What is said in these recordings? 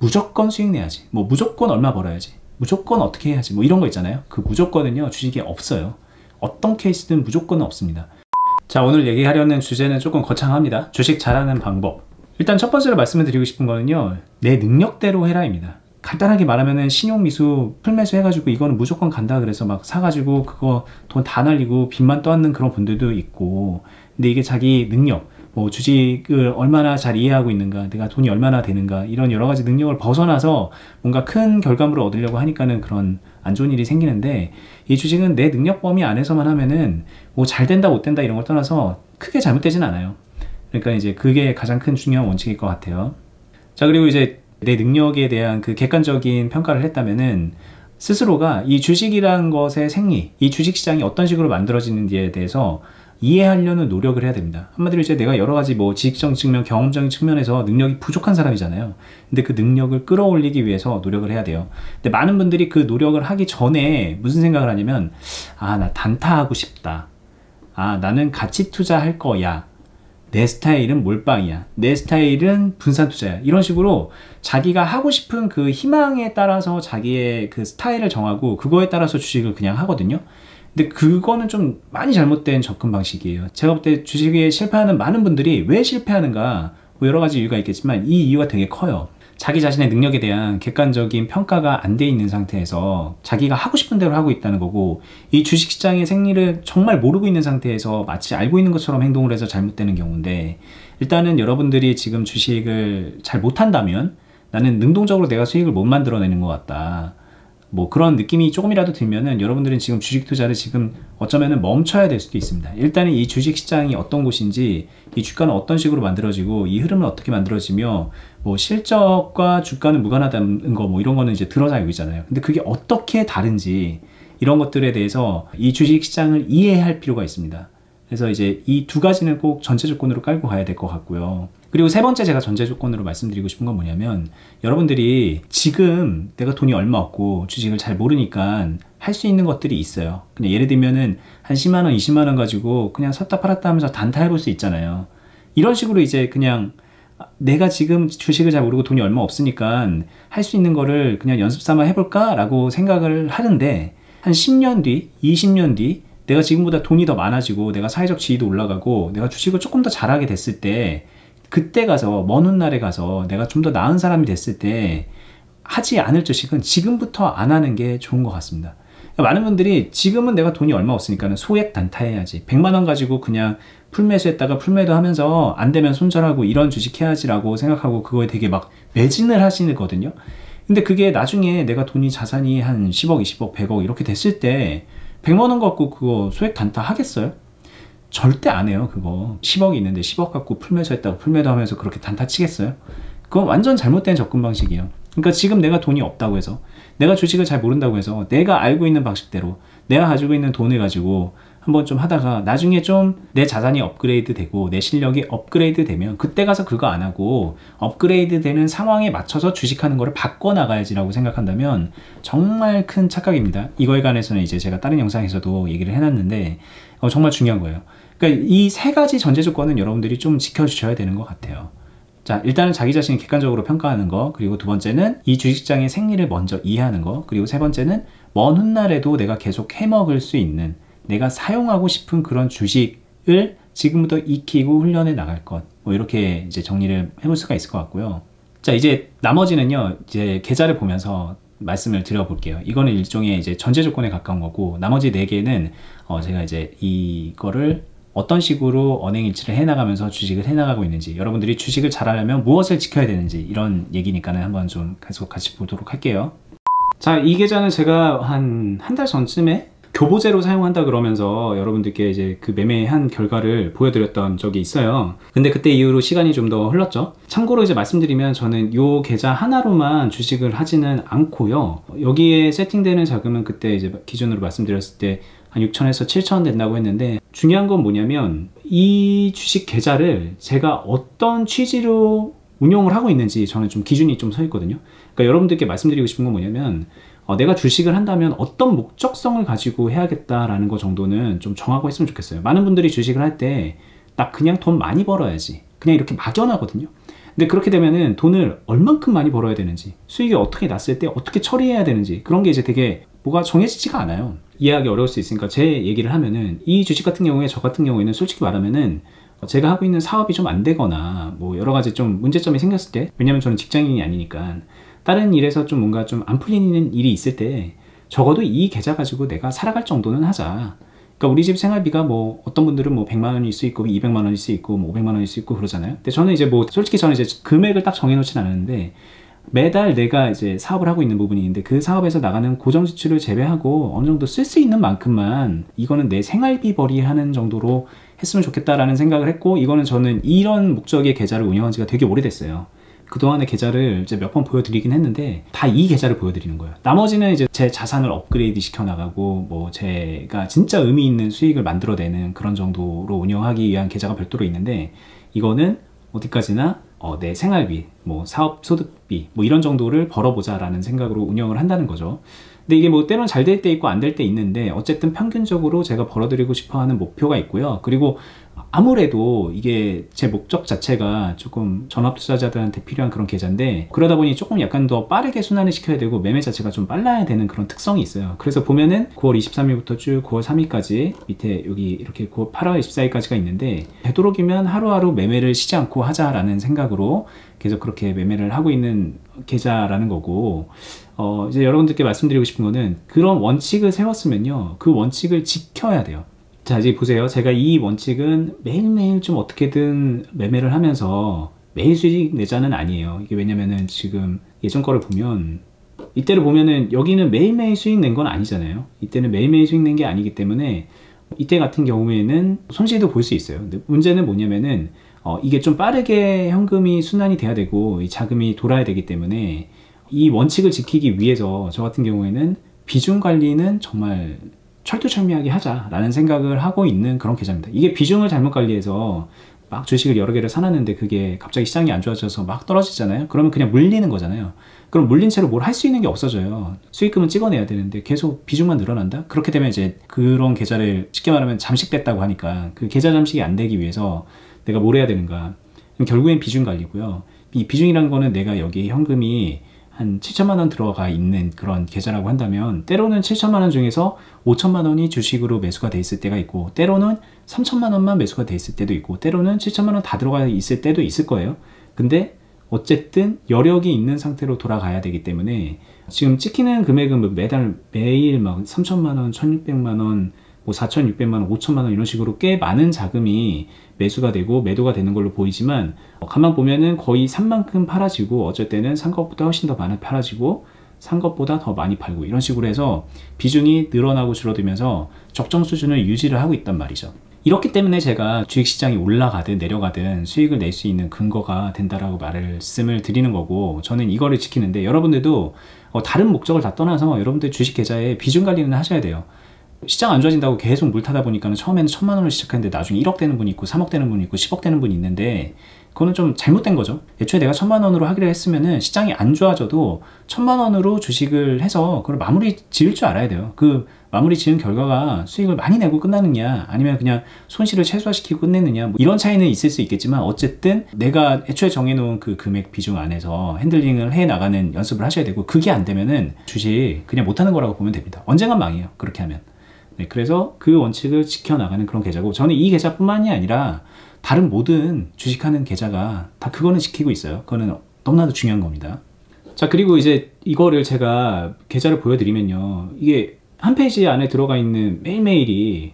무조건 수익 내야지, 뭐 무조건 얼마 벌어야지, 무조건 어떻게 해야지, 뭐 이런 거 있잖아요. 그 무조건은요 주식에 없어요. 어떤 케이스든 무조건은 없습니다. 자, 오늘 얘기하려는 주제는 조금 거창합니다. 주식 잘하는 방법. 일단 첫 번째로 말씀을 드리고 싶은 거는요, 내 능력대로 해라입니다. 간단하게 말하면은 신용미수 풀매수 해가지고 이거는 무조건 간다 그래서 막 사가지고 그거 돈 다 날리고 빚만 떠안는 그런 분들도 있고, 근데 이게 자기 능력, 뭐 주식을 얼마나 잘 이해하고 있는가, 내가 돈이 얼마나 되는가, 이런 여러 가지 능력을 벗어나서 뭔가 큰 결과물을 얻으려고 하니까는 그런 안 좋은 일이 생기는데, 이 주식은 내 능력 범위 안에서만 하면은 뭐 잘 된다 못 된다 이런 걸 떠나서 크게 잘못되진 않아요. 그러니까 이제 그게 가장 큰 중요한 원칙일 것 같아요. 자, 그리고 이제 내 능력에 대한 그 객관적인 평가를 했다면은 스스로가 이 주식이라는 것의 생리, 이 주식시장이 어떤 식으로 만들어지는지에 대해서 이해하려는 노력을 해야 됩니다. 한마디로 이제 내가 여러 가지 뭐 지식적인 측면, 경험적인 측면에서 능력이 부족한 사람이잖아요. 근데 그 능력을 끌어올리기 위해서 노력을 해야 돼요. 근데 많은 분들이 그 노력을 하기 전에 무슨 생각을 하냐면, 아, 나 단타하고 싶다. 아, 나는 가치 투자할 거야. 내 스타일은 몰빵이야. 내 스타일은 분산 투자야. 이런 식으로 자기가 하고 싶은 그 희망에 따라서 자기의 그 스타일을 정하고 그거에 따라서 주식을 그냥 하거든요. 근데 그거는 좀 많이 잘못된 접근 방식이에요. 제가 볼 때 주식에 실패하는 많은 분들이 왜 실패하는가, 뭐 여러 가지 이유가 있겠지만 이 이유가 되게 커요. 자기 자신의 능력에 대한 객관적인 평가가 안 돼 있는 상태에서 자기가 하고 싶은 대로 하고 있다는 거고, 이 주식시장의 생리를 정말 모르고 있는 상태에서 마치 알고 있는 것처럼 행동을 해서 잘못되는 경우인데, 일단은 여러분들이 지금 주식을 잘 못한다면 나는 능동적으로 내가 수익을 못 만들어내는 것 같다, 뭐 그런 느낌이 조금이라도 들면은 여러분들은 지금 주식 투자를 지금 어쩌면은 멈춰야 될 수도 있습니다. 일단은 이 주식 시장이 어떤 곳인지, 이 주가는 어떤 식으로 만들어지고 이 흐름은 어떻게 만들어지며, 뭐 실적과 주가는 무관하다는 거, 뭐 이런 거는 이제 들어서 알고 있잖아요. 근데 그게 어떻게 다른지, 이런 것들에 대해서 이 주식 시장을 이해할 필요가 있습니다. 그래서 이제 이 두 가지는 꼭 전체 조건으로 깔고 가야 될 것 같고요. 그리고 세 번째 제가 전제 조건으로 말씀드리고 싶은 건 뭐냐면, 여러분들이 지금 내가 돈이 얼마 없고 주식을 잘 모르니까 할 수 있는 것들이 있어요. 그냥 예를 들면은 한 10만원, 20만원 가지고 그냥 샀다 팔았다 하면서 단타 해볼 수 있잖아요. 이런 식으로 이제 그냥 내가 지금 주식을 잘 모르고 돈이 얼마 없으니까 할 수 있는 거를 그냥 연습 삼아 해볼까? 라고 생각을 하는데, 한 10년 뒤, 20년 뒤 내가 지금보다 돈이 더 많아지고 내가 사회적 지위도 올라가고 내가 주식을 조금 더 잘하게 됐을 때, 그때 가서 먼 훗날에 가서 내가 좀 더 나은 사람이 됐을 때 하지 않을 주식은 지금부터 안 하는 게 좋은 것 같습니다. 많은 분들이 지금은 내가 돈이 얼마 없으니까 소액 단타해야지, 100만원 가지고 그냥 풀매수했다가 풀매도 하면서 안 되면 손절하고 이런 주식 해야지 라고 생각하고 그거에 되게 막 매진을 하시거든요. 근데 그게 나중에 내가 돈이 자산이 한 10억, 20억, 100억 이렇게 됐을 때 100만원 갖고 그거 소액 단타 하겠어요? 절대 안 해요. 그거 10억이 있는데 10억 갖고 풀매수 했다고 풀매도 하면서 그렇게 단타 치겠어요? 그건 완전 잘못된 접근 방식이에요. 그러니까 지금 내가 돈이 없다고 해서, 내가 주식을 잘 모른다고 해서 내가 알고 있는 방식대로 내가 가지고 있는 돈을 가지고 한번 좀 하다가 나중에 좀 내 자산이 업그레이드 되고 내 실력이 업그레이드 되면 그때 가서 그거 안 하고 업그레이드 되는 상황에 맞춰서 주식하는 거를 바꿔나가야지 라고 생각한다면 정말 큰 착각입니다. 이거에 관해서는 이제 제가 다른 영상에서도 얘기를 해놨는데 정말 중요한 거예요. 그러니까 이 세 가지 전제 조건은 여러분들이 좀 지켜주셔야 되는 것 같아요. 자, 일단은 자기 자신을 객관적으로 평가하는 거, 그리고 두 번째는 이 주식시장의 생리를 먼저 이해하는 거, 그리고 세 번째는 먼 훗날에도 내가 계속 해먹을 수 있는, 내가 사용하고 싶은 그런 주식을 지금부터 익히고 훈련해 나갈 것, 뭐 이렇게 이제 정리를 해볼 수가 있을 것 같고요. 자, 이제 나머지는요, 이제 계좌를 보면서 말씀을 드려볼게요. 이거는 일종의 이제 전제 조건에 가까운 거고, 나머지 4개는 제가 이제 이거를 어떤 식으로 언행일치를 해나가면서 주식을 해나가고 있는지, 여러분들이 주식을 잘하려면 무엇을 지켜야 되는지, 이런 얘기니까는 한번 좀 계속 같이 보도록 할게요. 자, 이 계좌는 제가 한 달 전쯤에 교보제로 사용한다 그러면서 여러분들께 이제 그 매매한 결과를 보여드렸던 적이 있어요. 근데 그때 이후로 시간이 좀 더 흘렀죠. 참고로 이제 말씀드리면 저는 요 계좌 하나로만 주식을 하지는 않고요. 여기에 세팅되는 자금은 그때 이제 기준으로 말씀드렸을 때 한 6천에서 7천 된다고 했는데, 중요한 건 뭐냐면 이 주식 계좌를 제가 어떤 취지로 운용을 하고 있는지 저는 좀 기준이 좀 서 있거든요. 그러니까 여러분들께 말씀드리고 싶은 건 뭐냐면, 내가 주식을 한다면 어떤 목적성을 가지고 해야겠다라는 거 정도는 좀 정하고 했으면 좋겠어요. 많은 분들이 주식을 할 때 딱 그냥 돈 많이 벌어야지, 그냥 이렇게 막연하거든요. 근데 그렇게 되면은 돈을 얼만큼 많이 벌어야 되는지, 수익이 어떻게 났을 때 어떻게 처리해야 되는지, 그런 게 이제 되게 뭐가 정해지지가 않아요. 이해하기 어려울 수 있으니까 제 얘기를 하면은, 이 주식 같은 경우에, 저 같은 경우에는 솔직히 말하면은 제가 하고 있는 사업이 좀 안 되거나 뭐 여러 가지 좀 문제점이 생겼을 때, 왜냐면 저는 직장인이 아니니까 다른 일에서 좀 뭔가 좀 안 풀리는 일이 있을 때 적어도 이 계좌 가지고 내가 살아갈 정도는 하자. 그러니까 우리 집 생활비가 뭐 어떤 분들은 뭐 100만 원일 수 있고 200만 원일 수 있고 뭐 500만 원일 수 있고 그러잖아요. 근데 저는 이제 뭐 솔직히 저는 이제 금액을 딱 정해놓진 않았는데, 매달 내가 이제 사업을 하고 있는 부분이 있는데 그 사업에서 나가는 고정 지출을 제외하고 어느 정도 쓸 수 있는 만큼만 이거는 내 생활비 벌이하는 정도로 했으면 좋겠다라는 생각을 했고, 이거는 저는 이런 목적의 계좌를 운영한 지가 되게 오래됐어요. 그동안의 계좌를 이제 몇 번 보여드리긴 했는데 다 이 계좌를 보여드리는 거예요. 나머지는 이제 제 자산을 업그레이드 시켜나가고 뭐 제가 진짜 의미 있는 수익을 만들어내는 그런 정도로 운영하기 위한 계좌가 별도로 있는데, 이거는 어디까지나 내 생활비, 뭐 사업 소득비 뭐 이런 정도를 벌어보자 라는 생각으로 운영을 한다는 거죠. 근데 이게 뭐 때론 잘 될 때 있고 안 될 때 있는데, 어쨌든 평균적으로 제가 벌어들이고 싶어 하는 목표가 있고요. 그리고 아무래도 이게 제 목적 자체가 조금 전업 투자자들한테 필요한 그런 계좌인데, 그러다 보니 조금 약간 더 빠르게 순환을 시켜야 되고 매매 자체가 좀 빨라야 되는 그런 특성이 있어요. 그래서 보면은 9월 23일부터 쭉 9월 3일까지 밑에 여기 이렇게 8월 24일까지가 있는데, 되도록이면 하루하루 매매를 쉬지 않고 하자라는 생각으로 계속 그렇게 매매를 하고 있는 계좌라는 거고, 이제 여러분들께 말씀드리고 싶은 거는, 그런 원칙을 세웠으면요, 그 원칙을 지켜야 돼요. 자, 이제 보세요. 제가 이 원칙은 매일매일 좀 어떻게든 매매를 하면서 매일 수익 내자는 아니에요. 이게 왜냐면은 지금 예전 거를 보면, 이때를 보면은 여기는 매일매일 수익 낸 건 아니잖아요. 이때는 매일매일 수익 낸 게 아니기 때문에 이때 같은 경우에는 손실도 볼 수 있어요. 근데 문제는 뭐냐면은 이게 좀 빠르게 현금이 순환이 돼야 되고 이 자금이 돌아야 되기 때문에, 이 원칙을 지키기 위해서 저 같은 경우에는 비중 관리는 정말 철두철미하게 하자라는 생각을 하고 있는 그런 계좌입니다. 이게 비중을 잘못 관리해서 막 주식을 여러 개를 사놨는데 그게 갑자기 시장이 안 좋아져서 막 떨어지잖아요. 그러면 그냥 물리는 거잖아요. 그럼 물린 채로 뭘 할 수 있는 게 없어져요. 수익금은 찍어내야 되는데 계속 비중만 늘어난다? 그렇게 되면 이제 그런 계좌를 쉽게 말하면 잠식됐다고 하니까, 그 계좌 잠식이 안 되기 위해서 내가 뭘 해야 되는가? 결국엔 비중 관리고요. 이 비중이라는 거는 내가 여기 현금이 한 7천만 원 들어가 있는 그런 계좌라고 한다면, 때로는 7천만 원 중에서 5천만 원이 주식으로 매수가 돼 있을 때가 있고, 때로는 3천만 원만 매수가 돼 있을 때도 있고, 때로는 7천만 원 다 들어가 있을 때도 있을 거예요. 근데 어쨌든 여력이 있는 상태로 돌아가야 되기 때문에, 지금 찍히는 금액은 매일 막 3천만 원, 1,600만 원, 뭐 4,600만 원, 5천만 원 이런 식으로 꽤 많은 자금이 매수가 되고 매도가 되는 걸로 보이지만, 가만 보면은 거의 산 만큼 팔아지고, 어쩔 때는 산 것보다 훨씬 더 많이 팔아지고 산 것보다 더 많이 팔고, 이런 식으로 해서 비중이 늘어나고 줄어들면서 적정 수준을 유지를 하고 있단 말이죠. 이렇기 때문에 제가 주식시장이 올라가든 내려가든 수익을 낼 수 있는 근거가 된다라고 말씀을 드리는 거고, 저는 이거를 지키는데, 여러분들도 다른 목적을 다 떠나서 여러분들 주식 계좌에 비중 관리는 하셔야 돼요. 시장 안 좋아진다고 계속 물 타다 보니까는 처음에는 1,000만 원을 시작했는데 나중에 1억 되는 분이 있고 3억 되는 분이 있고 10억 되는 분이 있는데, 그거는 좀 잘못된 거죠. 애초에 내가 1,000만 원으로 하기로 했으면은 시장이 안 좋아져도 1,000만 원으로 주식을 해서 그걸 마무리 지을 줄 알아야 돼요. 그 마무리 지은 결과가 수익을 많이 내고 끝나느냐, 아니면 그냥 손실을 최소화시키고 끝내느냐, 뭐 이런 차이는 있을 수 있겠지만, 어쨌든 내가 애초에 정해놓은 그 금액 비중 안에서 핸들링을 해 나가는 연습을 하셔야 되고, 그게 안 되면은 주식 그냥 못하는 거라고 보면 됩니다. 언젠간 망해요, 그렇게 하면. 네, 그래서 그 원칙을 지켜나가는 그런 계좌고, 저는 이 계좌뿐만이 아니라 다른 모든 주식하는 계좌가 다 그거는 지키고 있어요. 그거는 너무나도 중요한 겁니다. 자, 그리고 이제 이거를 제가 계좌를 보여드리면요, 이게 한 페이지 안에 들어가 있는 매일매일이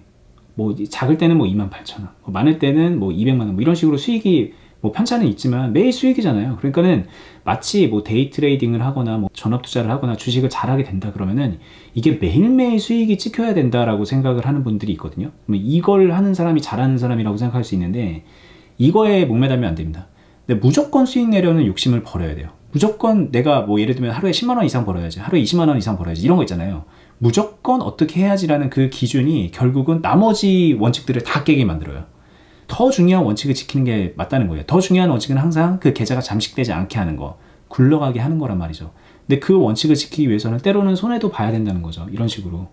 뭐 작을 때는 뭐 28,000원, 뭐 많을 때는 뭐 200만 원, 뭐 이런 식으로 수익이 뭐 편차는 있지만 매일 수익이잖아요. 그러니까는 마치 뭐 데이 트레이딩을 하거나 뭐 전업 투자를 하거나 주식을 잘하게 된다 그러면은 이게 매일매일 수익이 찍혀야 된다라고 생각을 하는 분들이 있거든요. 이걸 하는 사람이 잘하는 사람이라고 생각할 수 있는데, 이거에 목매달면 안 됩니다. 근데 무조건 수익 내려는 욕심을 버려야 돼요. 무조건 내가 뭐 예를 들면 하루에 10만 원 이상 벌어야지, 하루에 20만 원 이상 벌어야지, 이런 거 있잖아요. 무조건 어떻게 해야지라는 그 기준이 결국은 나머지 원칙들을 다 깨게 만들어요. 더 중요한 원칙을 지키는 게 맞다는 거예요. 더 중요한 원칙은 항상 그 계좌가 잠식되지 않게 하는 거, 굴러가게 하는 거란 말이죠. 근데 그 원칙을 지키기 위해서는 때로는 손해도 봐야 된다는 거죠. 이런 식으로.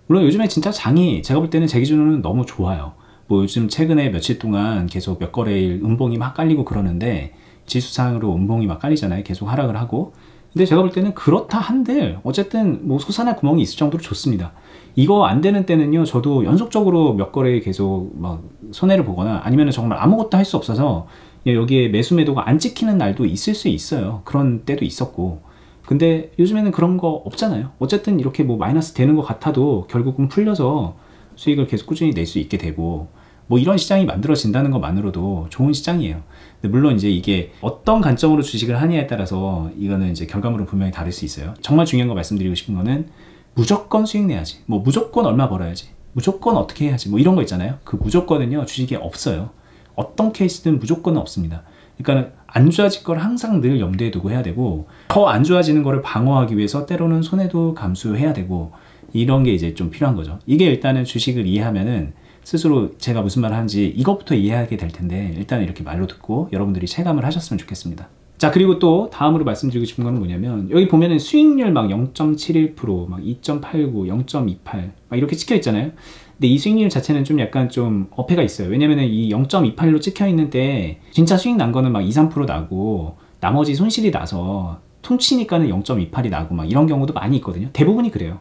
물론 요즘에 진짜 장이 제가 볼 때는 제 기준으로는 너무 좋아요. 뭐 요즘 최근에 며칠 동안 계속 몇 거래일 음봉이 막 깔리고 그러는데, 지수상으로 음봉이 막 깔리잖아요. 계속 하락을 하고. 근데 제가 볼 때는 그렇다 한들 어쨌든 뭐 솟아날 구멍이 있을 정도로 좋습니다. 이거 안 되는 때는요, 저도 연속적으로 몇 거래에 계속 막 손해를 보거나 아니면 정말 아무것도 할 수 없어서 여기에 매수 매도가 안 찍히는 날도 있을 수 있어요. 그런 때도 있었고. 근데 요즘에는 그런 거 없잖아요. 어쨌든 이렇게 뭐 마이너스 되는 것 같아도 결국은 풀려서 수익을 계속 꾸준히 낼 수 있게 되고, 뭐 이런 시장이 만들어진다는 것만으로도 좋은 시장이에요. 근데 물론 이제 이게 어떤 관점으로 주식을 하냐에 따라서 이거는 이제 결과물은 분명히 다를 수 있어요. 정말 중요한 거 말씀드리고 싶은 거는 무조건 수익 내야지, 뭐 무조건 얼마 벌어야지, 무조건 어떻게 해야지, 뭐 이런 거 있잖아요. 그 무조건은요, 주식에 없어요. 어떤 케이스든 무조건은 없습니다. 그러니까 안 좋아질 걸 항상 늘 염두에 두고 해야 되고, 더 안 좋아지는 거를 방어하기 위해서 때로는 손해도 감수해야 되고, 이런 게 이제 좀 필요한 거죠. 이게 일단은 주식을 이해하면은 스스로 제가 무슨 말을 하는지 이것부터 이해하게 될 텐데, 일단 이렇게 말로 듣고 여러분들이 체감을 하셨으면 좋겠습니다. 자, 그리고 또 다음으로 말씀드리고 싶은 건 뭐냐면, 여기 보면은 수익률 막 0.71%, 막 2.89, 0.28, 막 이렇게 찍혀 있잖아요. 근데 이 수익률 자체는 좀 약간 좀 어폐가 있어요. 왜냐면은 이 0.28로 찍혀 있는데 진짜 수익 난 거는 막 2, 3% 나고 나머지 손실이 나서 퉁치니까는 0.28이 나고 막 이런 경우도 많이 있거든요. 대부분이 그래요.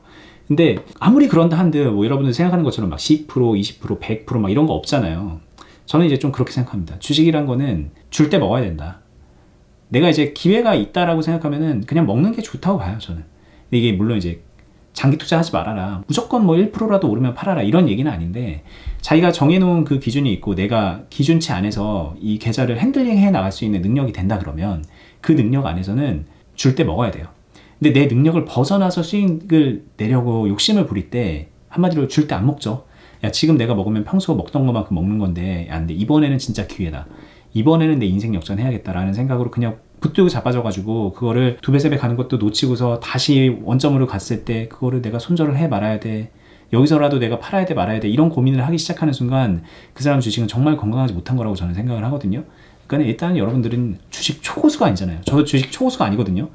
근데 아무리 그런다 한들 뭐 여러분들 생각하는 것처럼 막 10%, 20%, 100% 막 이런 거 없잖아요. 저는 이제 좀 그렇게 생각합니다. 주식이란 거는 줄 때 먹어야 된다. 내가 이제 기회가 있다라고 생각하면은 그냥 먹는 게 좋다고 봐요, 저는. 근데 이게 물론 이제 장기 투자하지 말아라, 무조건 뭐 1%라도 오르면 팔아라, 이런 얘기는 아닌데, 자기가 정해놓은 그 기준이 있고 내가 기준치 안에서 이 계좌를 핸들링 해 나갈 수 있는 능력이 된다 그러면 그 능력 안에서는 줄 때 먹어야 돼요. 근데 내 능력을 벗어나서 수익을 내려고 욕심을 부릴 때 한마디로 줄 때 안 먹죠. 야, 지금 내가 먹으면 평소 먹던 것만큼 먹는 건데, 야, 근데 이번에는 진짜 기회다, 이번에는 내 인생 역전해야겠다라는 생각으로 그냥 붙들고 자빠져가지고 그거를 2배, 3배 가는 것도 놓치고서 다시 원점으로 갔을 때 그거를 내가 손절을 해 말아야 돼, 여기서라도 내가 팔아야 돼 말아야 돼, 이런 고민을 하기 시작하는 순간 그 사람 주식은 정말 건강하지 못한 거라고 저는 생각을 하거든요. 그러니까 일단 여러분들은 주식 초고수가 아니잖아요. 저도 주식 초고수가 아니거든요.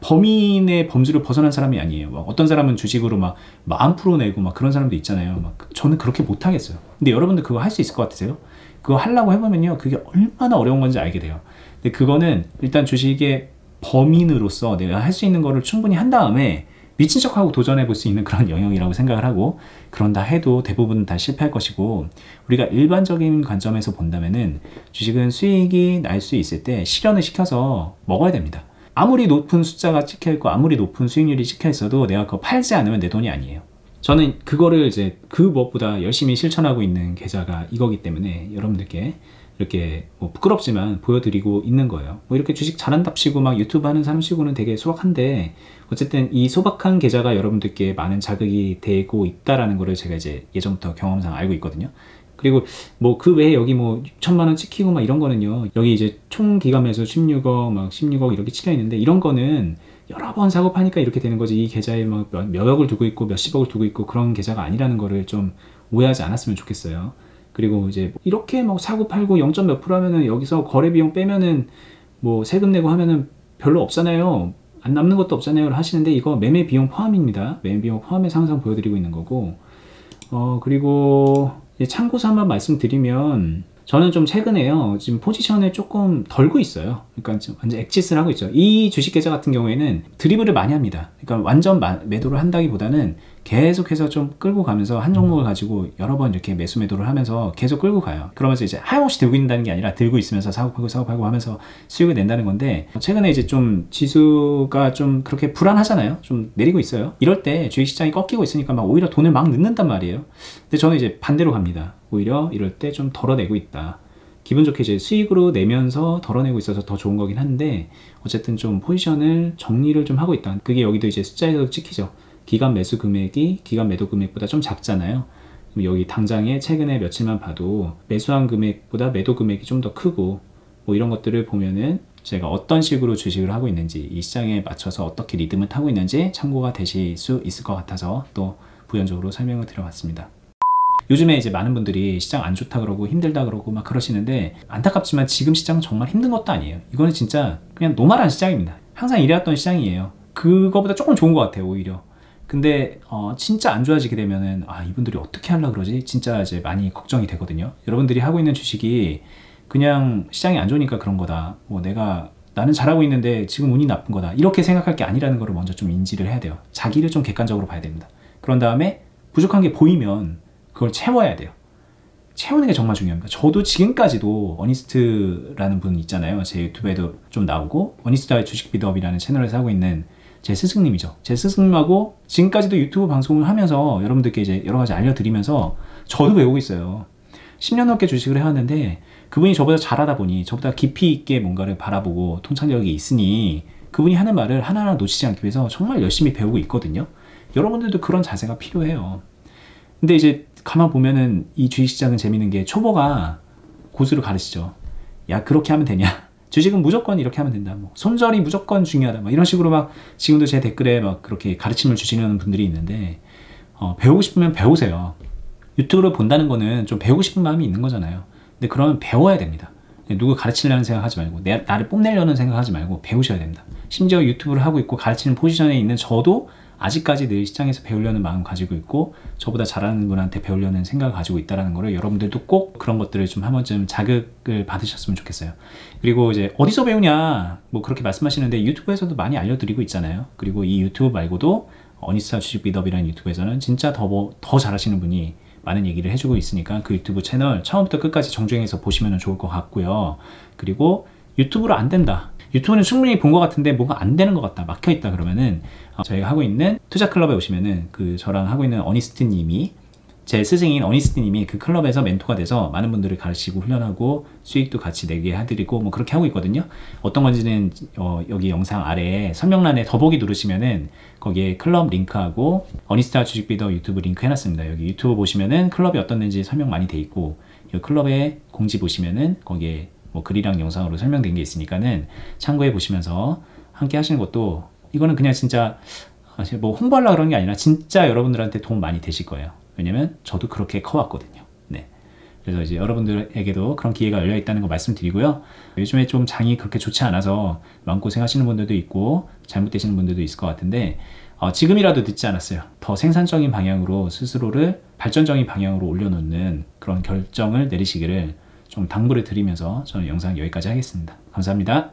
범인의 범주를 벗어난 사람이 아니에요. 막 어떤 사람은 주식으로 막 10,000% 내고 막 그런 사람도 있잖아요. 막 저는 그렇게 못하겠어요. 근데 여러분들 그거 할 수 있을 것 같으세요? 그거 하려고 해보면요, 그게 얼마나 어려운 건지 알게 돼요. 근데 그거는 일단 주식의 범인으로서 내가 할 수 있는 거를 충분히 한 다음에 미친 척하고 도전해 볼 수 있는 그런 영역이라고 생각을 하고, 그런다 해도 대부분 다 실패할 것이고, 우리가 일반적인 관점에서 본다면은 주식은 수익이 날 수 있을 때 실현을 시켜서 먹어야 됩니다. 아무리 높은 숫자가 찍혀 있고 아무리 높은 수익률이 찍혀 있어도 내가 그거 팔지 않으면 내 돈이 아니에요. 저는 그거를 이제 그 무엇보다 열심히 실천하고 있는 계좌가 이거기 때문에 여러분들께 이렇게 뭐 부끄럽지만 보여드리고 있는 거예요. 뭐 이렇게 주식 잘한답시고 막 유튜브 하는 사람치고는 되게 소박한데, 어쨌든 이 소박한 계좌가 여러분들께 많은 자극이 되고 있다라는 거를 제가 이제 예전부터 경험상 알고 있거든요. 그리고 뭐 그 외에 여기 뭐 6천만 원 찍히고 막 이런 거는요, 여기 이제 총 기간에서 16억 막 16억 이렇게 찍혀 있는데, 이런 거는 여러 번 사고 파니까 이렇게 되는 거지, 이 계좌에 막 몇억을 두고 있고 몇십억을 두고 있고 그런 계좌가 아니라는 거를 좀 오해하지 않았으면 좋겠어요. 그리고 이제 이렇게 막 사고 팔고 0. 몇 프로 하면은 여기서 거래 비용 빼면은 뭐 세금 내고 하면은 별로 없잖아요, 안 남는 것도 없잖아요 하시는데, 이거 매매 비용 포함입니다. 매매 비용 포함해서 항상 보여드리고 있는 거고, 그리고 참고 삼아 말씀드리면, 저는 좀 최근에요, 지금 포지션을 조금 덜고 있어요. 그러니까 좀 완전 엑짓을 하고 있죠. 이 주식 계좌 같은 경우에는 드리블을 많이 합니다. 그러니까 완전 매도를 한다기보다는 계속해서 좀 끌고 가면서 한 종목을 가지고 여러 번 이렇게 매수 매도를 하면서 계속 끌고 가요. 그러면서 이제 하염없이 들고 있는다는 게 아니라 들고 있으면서 사고 팔고 하면서 수익을 낸다는 건데, 최근에 이제 좀 지수가 좀 그렇게 불안하잖아요. 좀 내리고 있어요. 이럴 때 주식시장이 꺾이고 있으니까 막 오히려 돈을 막 넣는단 말이에요. 근데 저는 이제 반대로 갑니다. 오히려 이럴 때 좀 덜어내고 있다. 기분 좋게 이제 수익으로 내면서 덜어내고 있어서 더 좋은 거긴 한데, 어쨌든 좀 포지션을 정리를 좀 하고 있다. 그게 여기도 이제 숫자에서 찍히죠. 기간 매수 금액이 기간 매도 금액보다 좀 작잖아요. 여기 당장에 최근에 며칠만 봐도 매수한 금액보다 매도 금액이 좀 더 크고, 뭐 이런 것들을 보면은 제가 어떤 식으로 주식을 하고 있는지, 이 시장에 맞춰서 어떻게 리듬을 타고 있는지 참고가 되실 수 있을 것 같아서 또 부연적으로 설명을 드려봤습니다. 요즘에 이제 많은 분들이 시장 안 좋다 그러고 힘들다 그러고 막 그러시는데, 안타깝지만 지금 시장은 정말 힘든 것도 아니에요. 이거는 진짜 그냥 노멀한 시장입니다. 항상 이래왔던 시장이에요. 그거보다 조금 좋은 것 같아요, 오히려. 근데 진짜 안 좋아지게 되면은 이분들이 어떻게 하려고 그러지? 진짜 이제 많이 걱정이 되거든요. 여러분들이 하고 있는 주식이 그냥 시장이 안 좋으니까 그런 거다. 뭐 나는 잘하고 있는데 지금 운이 나쁜 거다. 이렇게 생각할 게 아니라는 걸 먼저 좀 인지를 해야 돼요. 자기를 좀 객관적으로 봐야 됩니다. 그런 다음에 부족한 게 보이면 그걸 채워야 돼요. 채우는 게 정말 중요합니다. 저도 지금까지도 어니스트라는 분 있잖아요. 제 유튜브에도 좀 나오고 어니스트의 주식 비더업이라는 채널에서 하고 있는 제 스승님이죠. 제 스승님하고 지금까지도 유튜브 방송을 하면서 여러분들께 이제 여러 가지 알려드리면서 저도 배우고 있어요. 10년 넘게 주식을 해왔는데 그분이 저보다 잘하다 보니 저보다 깊이 있게 뭔가를 바라보고 통찰력이 있으니 그분이 하는 말을 하나하나 놓치지 않기 위해서 정말 열심히 배우고 있거든요. 여러분들도 그런 자세가 필요해요. 근데 이제 가만 보면은 이 주식시장은 재밌는 게 초보가 고수를 가르치죠. 야, 그렇게 하면 되냐? 주식은 무조건 이렇게 하면 된다. 뭐 손절이 무조건 중요하다. 막 이런 식으로 막 지금도 제 댓글에 막 그렇게 가르침을 주시는 분들이 있는데 배우고 싶으면 배우세요. 유튜브를 본다는 거는 좀 배우고 싶은 마음이 있는 거잖아요. 근데 그러면 배워야 됩니다. 누구 가르치려는 생각하지 말고 나를 뽐내려는 생각하지 말고 배우셔야 됩니다. 심지어 유튜브를 하고 있고 가르치는 포지션에 있는 저도 아직까지 늘 시장에서 배우려는 마음 가지고 있고 저보다 잘하는 분한테 배우려는 생각을 가지고 있다는 거를 여러분들도 꼭 그런 것들을 좀 한 번쯤 자극을 받으셨으면 좋겠어요. 그리고 이제 어디서 배우냐 뭐 그렇게 말씀하시는데 유튜브에서도 많이 알려드리고 있잖아요. 그리고 이 유튜브 말고도 어니스타 주식 비더업이라는 유튜브에서는 진짜 더 잘하시는 분이 많은 얘기를 해주고 있으니까 그 유튜브 채널 처음부터 끝까지 정주행해서 보시면 좋을 것 같고요. 그리고 유튜브로 안 된다. 유튜브는 충분히 본 것 같은데 뭐가 안 되는 것 같다. 막혀있다 그러면은 저희가 하고 있는 투자클럽에 오시면은 그 저랑 하고 있는 어니스트님이 제 스승인 어니스트님이 그 클럽에서 멘토가 돼서 많은 분들을 가르치고 훈련하고 수익도 같이 내게 해드리고 뭐 그렇게 하고 있거든요. 어떤 건지는 여기 영상 아래에 설명란에 더보기 누르시면은 거기에 클럽 링크하고 어니스타 주식비더 유튜브 링크 해놨습니다. 여기 유튜브 보시면은 클럽이 어떤 데인지 설명 많이 돼 있고 이 클럽의 공지 보시면은 거기에 뭐 글이랑 영상으로 설명된 게 있으니까는 참고해 보시면서 함께 하시는 것도 이거는 그냥 진짜 뭐 홍보하려고 그런 게 아니라 진짜 여러분들한테 도움 많이 되실 거예요. 왜냐면 저도 그렇게 커왔거든요. 네. 그래서 이제 여러분들에게도 그런 기회가 열려 있다는 거 말씀드리고요. 요즘에 좀 장이 그렇게 좋지 않아서 마음고생 하시는 분들도 있고 잘못되시는 분들도 있을 것 같은데 지금이라도 늦지 않았어요. 더 생산적인 방향으로 스스로를 발전적인 방향으로 올려놓는 그런 결정을 내리시기를 좀 당부를 드리면서 저는 영상 여기까지 하겠습니다. 감사합니다.